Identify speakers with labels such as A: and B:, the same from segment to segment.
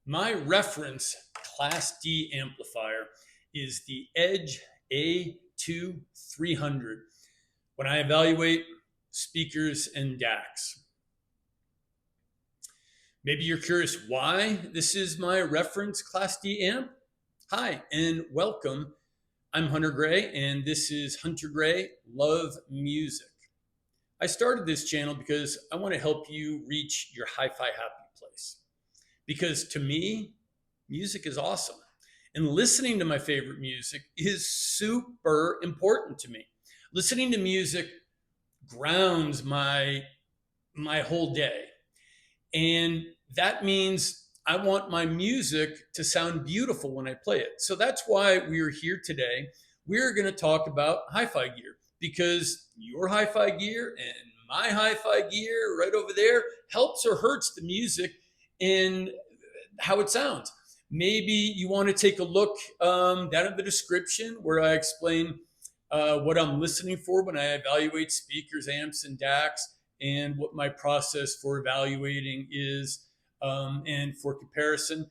A: My reference Class D amplifier is the Edge A2 300 when I evaluate speakers and DACs. Maybe you're curious why this is my reference Class D amp. Hi, and welcome. I'm Hunter Gray, and this is Hunter-Gray-LUV-Music. I started this channel because I want to help you reach your hi-fi happy place. Because to me, music is awesome. And listening to my favorite music is super important to me. Listening to music grounds my whole day. And that means I want my music to sound beautiful when I play it. So that's why we're here today. We're going to talk about hi-fi gear, because your hi-fi gear and my hi-fi gear right over there helps or hurts the music and how it sounds. Maybe you want to take a look down in the description where I explain what I'm listening for when I evaluate speakers, amps, and DACs, and what my process for evaluating is, and for comparison.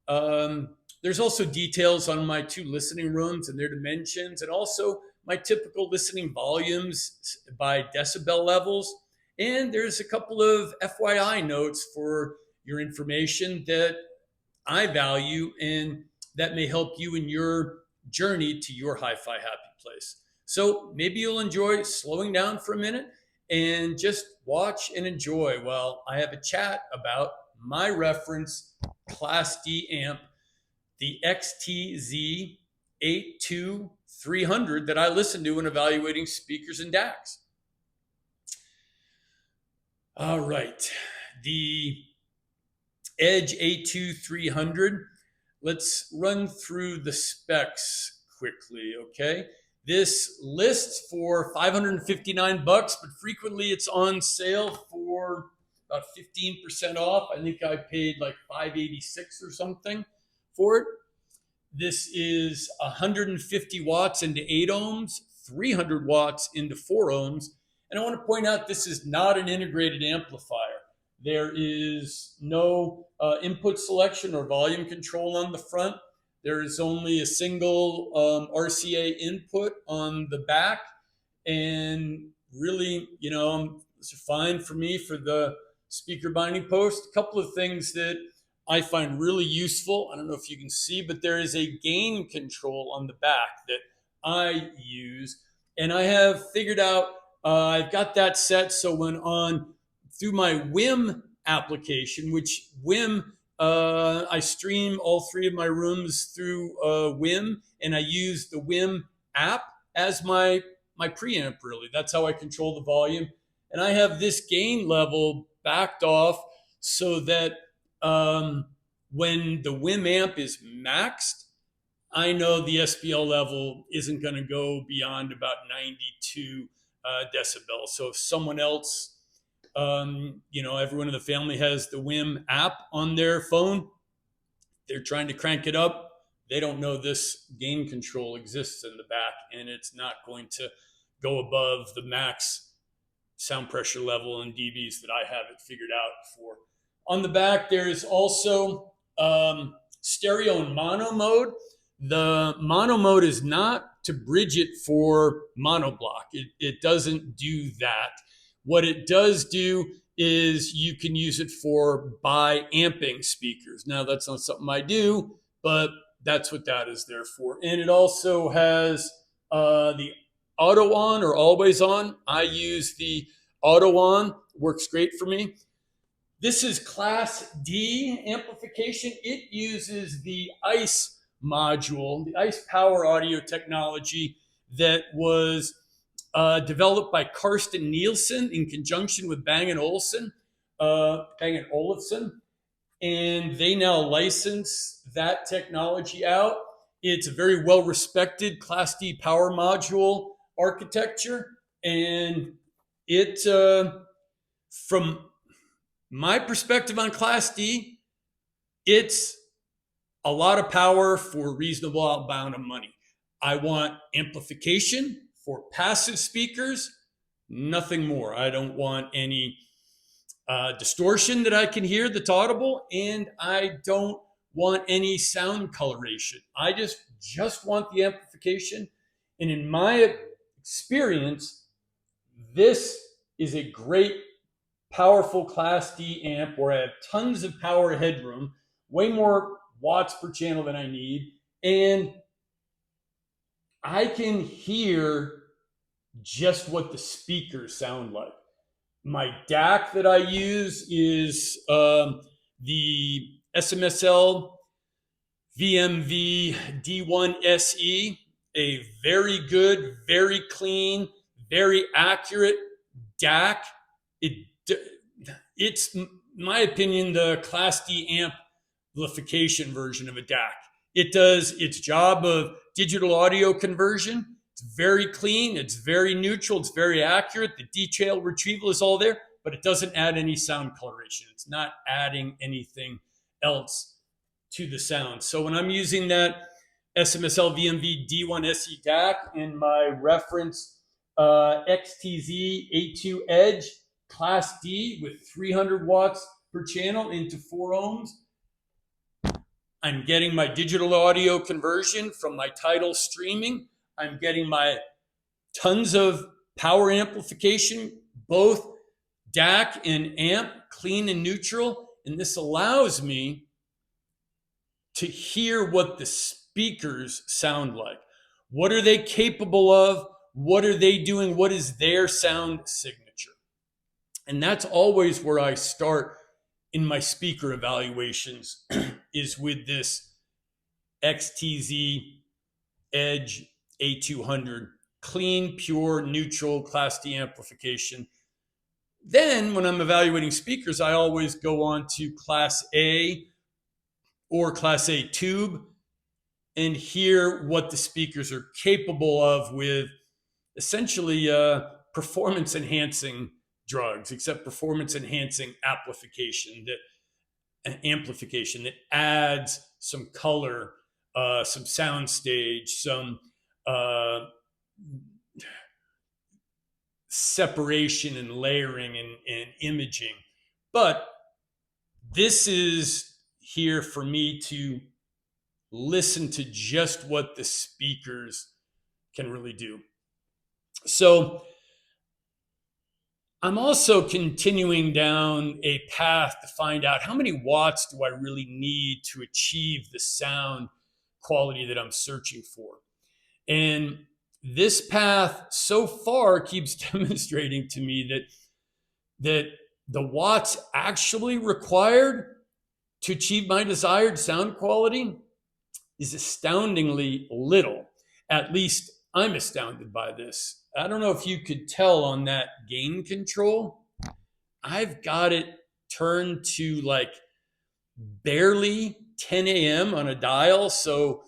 A: There's also details on my 2 listening rooms and their dimensions, and also my typical listening volumes by decibel levels. And there's a couple of FYI notes for your information that I value and that may help you in your journey to your hi-fi happy place. So maybe you'll enjoy slowing down for a minute and just watch and enjoy while I have a chat about my reference Class D amp, the XTZ A2 300 that I listen to when evaluating speakers and DACs. All right, the Edge A2 300. Let's run through the specs quickly, okay? This lists for $559, but frequently it's on sale for about 15% off. I think I paid like $586 or something for it. This is 150 watts into 8 ohms, 300 watts into 4 ohms. And I want to point out this is not an integrated amplifier. There is no input selection or volume control on the front. There is only a single RCA input on the back. And really, it's fine for me for the speaker binding post. A couple of things that I find really useful. I don't know if you can see, but there is a gain control on the back that I use. And I have figured out, I've got that set so when on through my WIM application, which WIM, I stream all 3 of my rooms through WIM, and I use the WIM app as my preamp, really. That's how I control the volume. And I have this gain level backed off so that when the WIM amp is maxed, I know the SPL level isn't going to go beyond about 92 decibels. So if someone else, everyone in the family has the WIM app on their phone, they're trying to crank it up, they don't know this gain control exists in the back, and it's not going to go above the max sound pressure level in dBs that I have it figured out for. On the back, there's also stereo and mono mode. The mono mode is not to bridge it for monoblock. It doesn't do that. What it does do is you can use it for bi-amping speakers. Now, that's not something I do, but that's what that is there for. And it also has the auto on or always on. I use the auto on, works great for me. This is Class D amplification. It uses the ICE module, the ICE power audio technology that was developed by Karsten Nielsen in conjunction with Bang & Olufsen, and they now license that technology out. It's a very well-respected Class D power module architecture, and it, from my perspective on Class D, it's a lot of power for a reasonable amount of money. I want amplification for passive speakers, nothing more. I don't want any distortion that I can hear that's audible, and I don't want any sound coloration. I just want the amplification. And in my experience, this is a great, powerful Class D amp where I have tons of power headroom, way more watts per channel than I need, and I can hear just what the speakers sound like. My DAC that I use is the SMSL VMV D1 SE, a very good, very clean, very accurate DAC. It's, in my opinion, the Class D amplification version of a DAC. It does its job of digital audio conversion. It's very clean. It's very neutral. It's very accurate. The detail retrieval is all there, but it doesn't add any sound coloration. It's not adding anything else to the sound. So when I'm using that SMSL VMV D1 SE DAC in my reference XTZ A2 Edge Class D with 300 watts per channel into 4 ohms, I'm getting my digital audio conversion from my Tidal streaming. I'm getting my tons of power amplification, both DAC and amp, clean and neutral. And this allows me to hear what the speakers sound like. What are they capable of? What are they doing? What is their sound signature? And that's always where I start in my speaker evaluations is with this XTZ Edge A200, clean, pure, neutral, Class D amplification. Then when I'm evaluating speakers, I always go on to Class A or Class A tube and hear what the speakers are capable of with essentially performance enhancing drugs, except performance enhancing amplification that adds some color, some sound stage, some separation and layering and imaging. But this is here for me to listen to just what the speakers can really do. So I'm also continuing down a path to find out how many watts do I really need to achieve the sound quality that I'm searching for. And this path so far keeps demonstrating to me that the watts actually required to achieve my desired sound quality is astoundingly little. At least I'm astounded by this. I don't know if you could tell on that gain control. I've got it turned to like barely 10 a.m. on a dial. So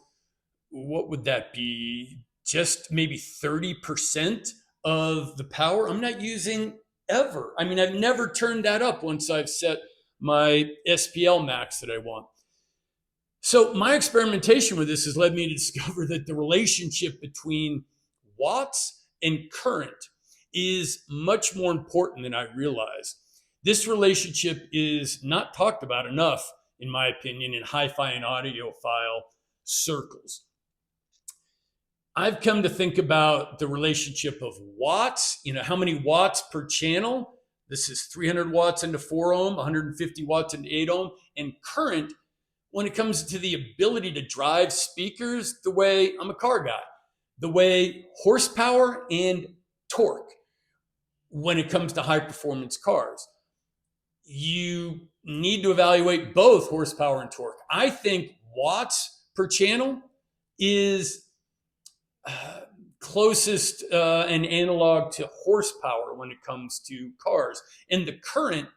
A: what would that be? Just maybe 30% of the power I'm not using ever. I mean, I've never turned that up once I've set my SPL max that I want. So my experimentation with this has led me to discover that the relationship between watts and current is much more important than I realized. This relationship is not talked about enough, in my opinion, in hi-fi and audiophile circles. I've come to think about the relationship of watts, how many watts per channel. This is 300 watts into 4 ohm, 150 watts into 8 ohm, and current when it comes to the ability to drive speakers the way I'm a car guy, the way horsepower and torque when it comes to high performance cars. You need to evaluate both horsepower and torque. I think watts per channel is closest and analog to horsepower when it comes to cars. And the current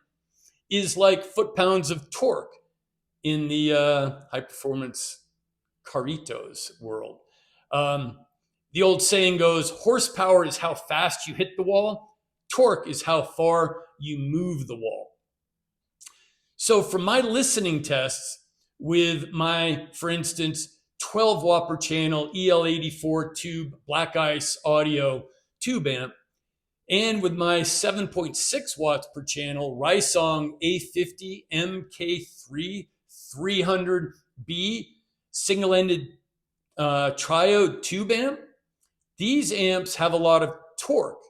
A: is like foot-pounds of torque in the high-performance caritos world. The old saying goes, horsepower is how fast you hit the wall. Torque is how far you move the wall. So from my listening tests with my, for instance, 12 watt per channel EL84 tube Black Ice audio tube amp, and with my 7.6 watts per channel Rysong A50 MK3 300B single-ended triode tube amp. These amps have a lot of torque,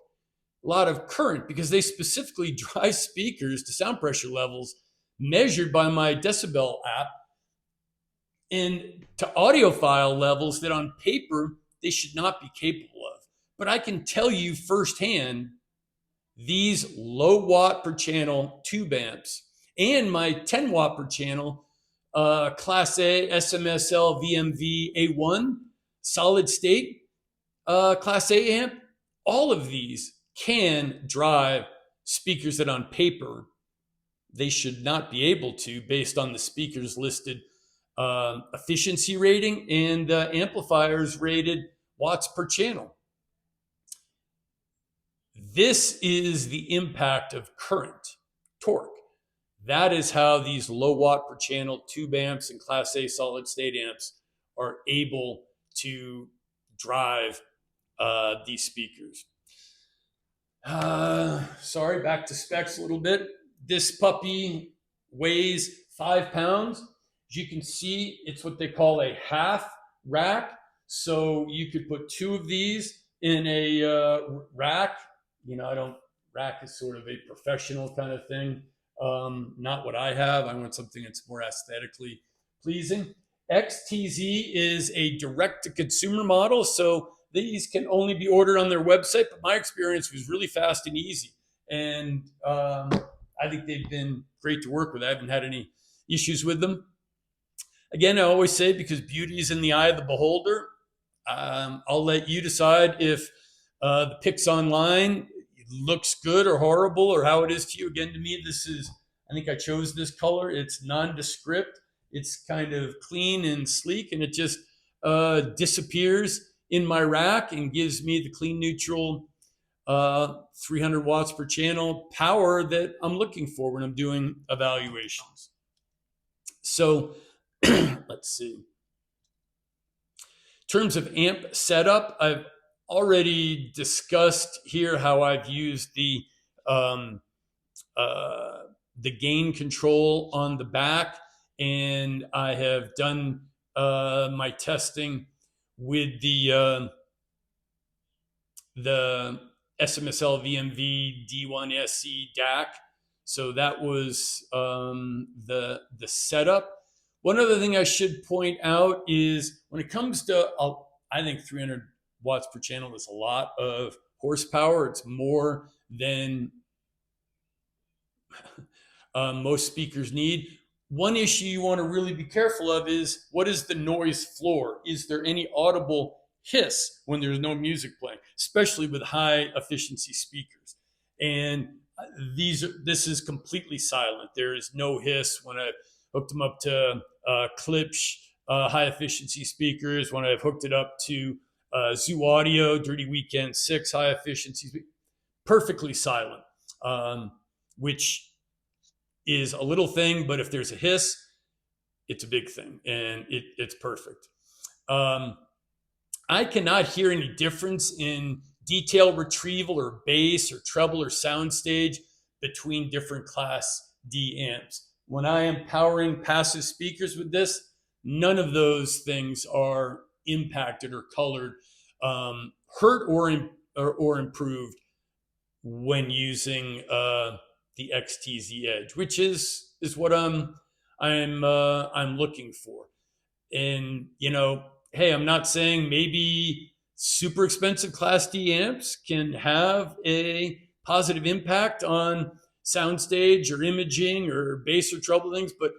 A: a lot of current, because they specifically drive speakers to sound pressure levels measured by my decibel app and to audiophile levels that on paper they should not be capable of. But I can tell you firsthand, these low watt per channel tube amps and my 10 watt per channel Class A SMSL VMV A1 solid state Class A amp, all of these can drive speakers that on paper they should not be able to, based on the speakers listed efficiency rating and amplifiers rated watts per channel. This is the impact of current, torque. That is how these low watt per channel tube amps and Class A solid state amps are able to drive these speakers. Sorry, back to specs a little bit. This puppy weighs 5 pounds. As you can see, it's what they call a half rack. So you could put 2 of these in a rack. Rack is sort of a professional kind of thing. Not what I have. I want something that's more aesthetically pleasing. XTZ is a direct-to-consumer model, so these can only be ordered on their website, but my experience was really fast and easy. And I think they've been great to work with. I haven't had any issues with them. Again, I always say, because beauty is in the eye of the beholder, I'll let you decide if the pics online looks good or horrible or how it is to you. Again, to me, I think I chose this color. It's nondescript. It's kind of clean and sleek, and it just disappears in my rack and gives me the clean, neutral 300 watts per channel power that I'm looking for when I'm doing evaluations. So let's see. In terms of amp setup, I've already discussed here how I've used the gain control on the back, and I have done my testing with the SMSL VMV D1 SE DAC. So that was the setup. One other thing I should point out is when it comes to, I think 300 watts per channel is a lot of horsepower. It's more than most speakers need. One issue you want to really be careful of is, what is the noise floor? Is there any audible hiss when there's no music playing, especially with high efficiency speakers? And this is completely silent. There is no hiss when I've hooked them up to Klipsch high efficiency speakers, when I've hooked it up to Zoo Audio Dirty Weekend 6 high efficiency, perfectly silent, which is a little thing, but if there's a hiss, it's a big thing, and it's perfect. I cannot hear any difference in detail retrieval or bass or treble or soundstage between different Class D amps. When I am powering passive speakers with this, none of those things are impacted or colored, hurt or improved when using the XTZ Edge, which is what I'm looking for. And hey, I'm not saying maybe super expensive Class D amps can have a positive impact on soundstage or imaging or bass or treble things, but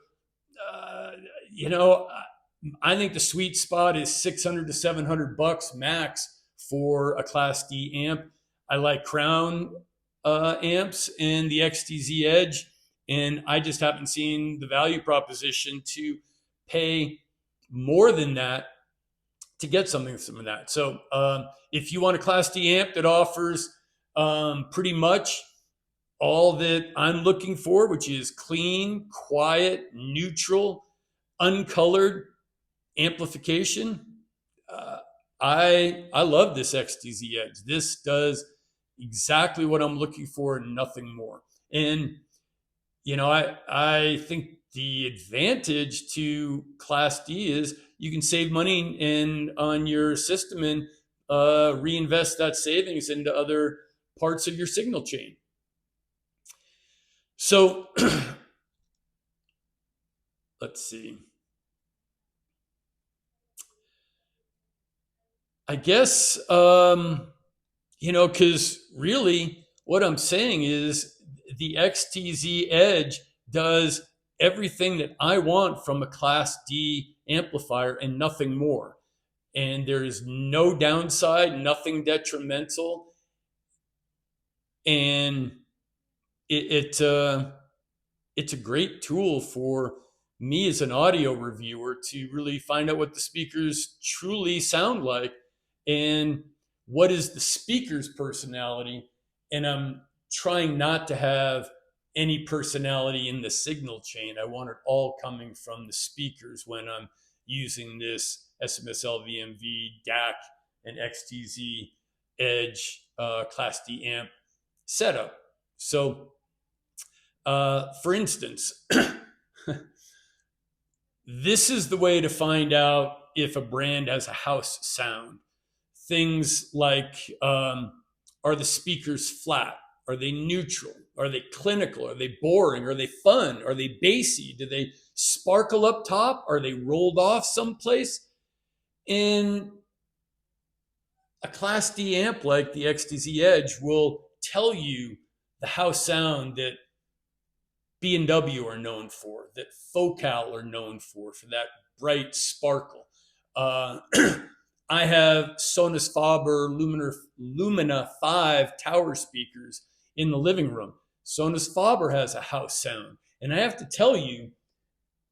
A: I think the sweet spot is $600 to $700 max for a Class D amp. I like Crown amps and the XTZ Edge, and I just haven't seen the value proposition to pay more than that to get something from that. So if you want a Class D amp that offers pretty much all that I'm looking for, which is clean, quiet, neutral, uncolored amplification, I love this XTZ Edge. This does exactly what I'm looking for and nothing more. And I think the advantage to Class D is you can save money on your system and reinvest that savings into other parts of your signal chain. So let's see. I guess, because really what I'm saying is the XTZ Edge does everything that I want from a Class D amplifier and nothing more. And there is no downside, nothing detrimental. And it's a great tool for me as an audio reviewer to really find out what the speakers truly sound like and what is the speaker's personality. And I'm trying not to have any personality in the signal chain. I want it all coming from the speakers when I'm using this SMSL VMV DAC and XTZ Edge Class D amp setup. So for instance, this is the way to find out if a brand has a house sound. Things like, are the speakers flat? Are they neutral? Are they clinical? Are they boring? Are they fun? Are they bassy? Do they sparkle up top? Are they rolled off someplace? And a Class D amp like the XTZ Edge will tell you the house sound that B&W are known for, that Focal are known for that bright sparkle. I have Sonus Faber Lumina 5 tower speakers in the living room. Sonus Faber has a house sound. And I have to tell you,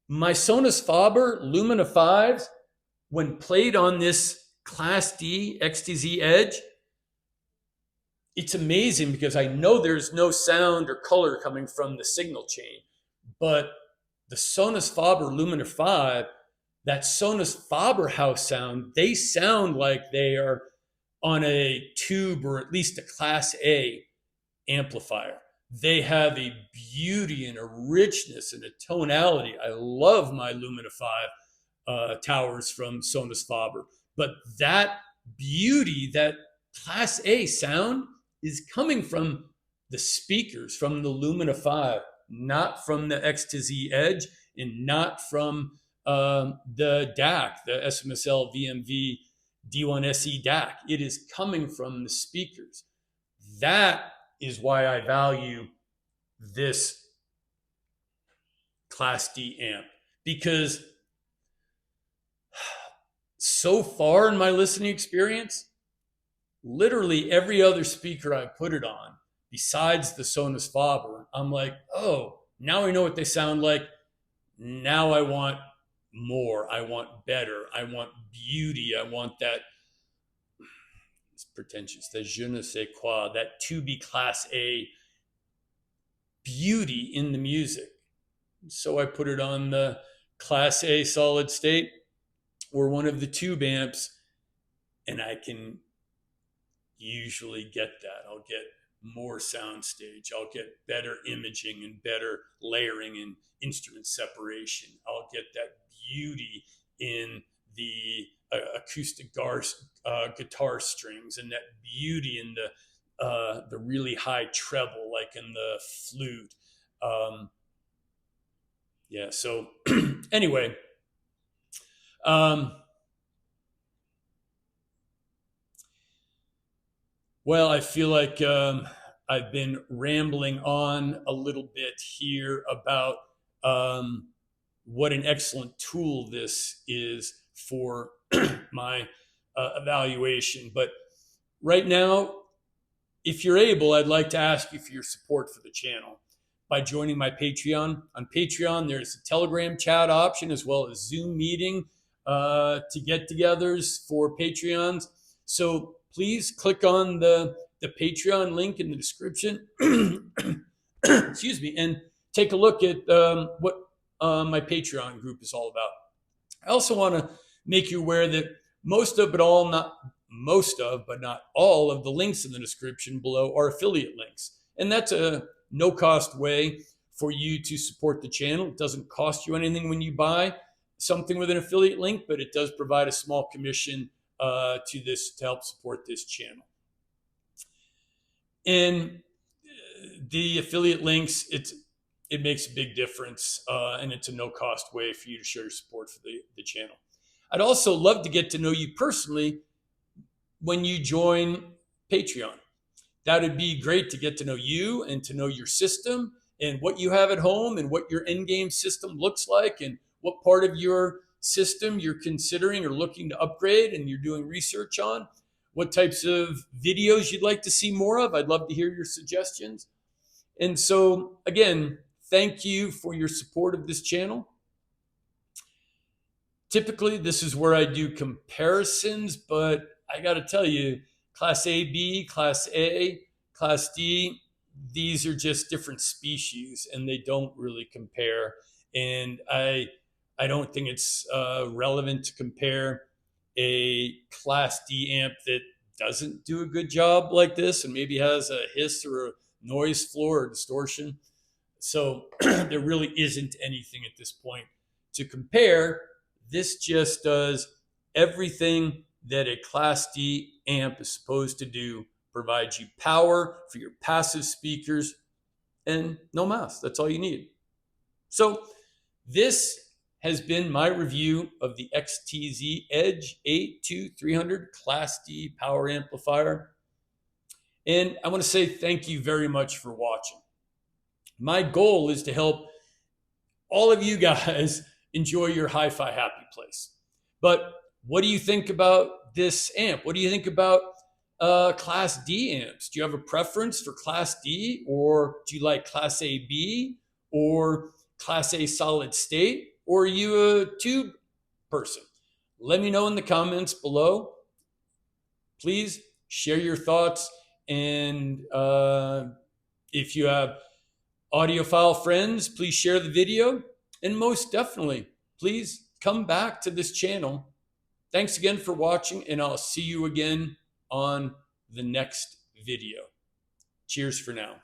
A: my Sonus Faber Lumina 5s, when played on this Class D XTZ Edge, it's amazing because I know there's no sound or color coming from the signal chain. But the Sonus Faber Lumina 5, that Sonus Faber house sound, they sound like they are on a tube or at least a Class A amplifier. They have a beauty and a richness and a tonality. I love my Lumina 5 towers from Sonus Faber. But that beauty, that Class A sound, is coming from the speakers, from the Lumina 5, not from the XTZ Edge and not from the DAC, the SMSL VMV D1SE DAC. It is coming from the speakers. That is why I value this Class D amp, because so far in my listening experience, literally every other speaker I put it on, besides the Sonus Faber, I'm like, oh, now I know what they sound like. Now I want more. I want better. I want beauty. I want that, it's pretentious, that je ne sais quoi, that to be Class A beauty in the music. So I put it on the Class A solid state or one of the tube amps, and I can usually get that. I'll get more soundstage. I'll get better imaging and better layering and instrument separation. I'll get that beauty in the acoustic guitar strings and that beauty in the really high treble, like in the flute. Yeah. So anyway, well, I feel like I've been rambling on a little bit here about what an excellent tool this is for my evaluation. But right now, if you're able, I'd like to ask you for your support for the channel by joining my Patreon. On Patreon, there's a Telegram chat option as well as Zoom meeting to get-togethers for Patreons. So please click on the Patreon link in the description, excuse me, and take a look at what my Patreon group is all about. I also want to make you aware that but not all of the links in the description below are affiliate links. And that's a no-cost way for you to support the channel. It doesn't cost you anything when you buy something with an affiliate link, but it does provide a small commission to help support this channel. And the affiliate links, it makes a big difference, and it's a no-cost way for you to show your support for the channel. I'd also love to get to know you personally when you join Patreon. That would be great to get to know you and to know your system and what you have at home and what your end-game system looks like and what part of your system you're considering or looking to upgrade and you're doing research on, what types of videos you'd like to see more of. I'd love to hear your suggestions. And so, again, thank you for your support of this channel. Typically, this is where I do comparisons, but I got to tell you, Class A, B, Class A, Class D, these are just different species and they don't really compare. And I don't think it's relevant to compare a Class D amp that doesn't do a good job like this and maybe has a hiss or a noise floor or distortion. So there really isn't anything at this point to compare. This just does everything that a Class D amp is supposed to do. Provides you power for your passive speakers and no mouth. That's all you need. So this has been my review of the XTZ Edge A2 300 Class D power amplifier. And I want to say thank you very much for watching. My goal is to help all of you guys enjoy your hi-fi happy place. But what do you think about this amp? What do you think about Class D amps? Do you have a preference for Class D, or do you like Class AB or Class A solid state, or are you a tube person? Let me know in the comments below. Please share your thoughts, and if you have audiophile friends, please share the video, and most definitely, please come back to this channel. Thanks again for watching, and I'll see you again on the next video. Cheers for now.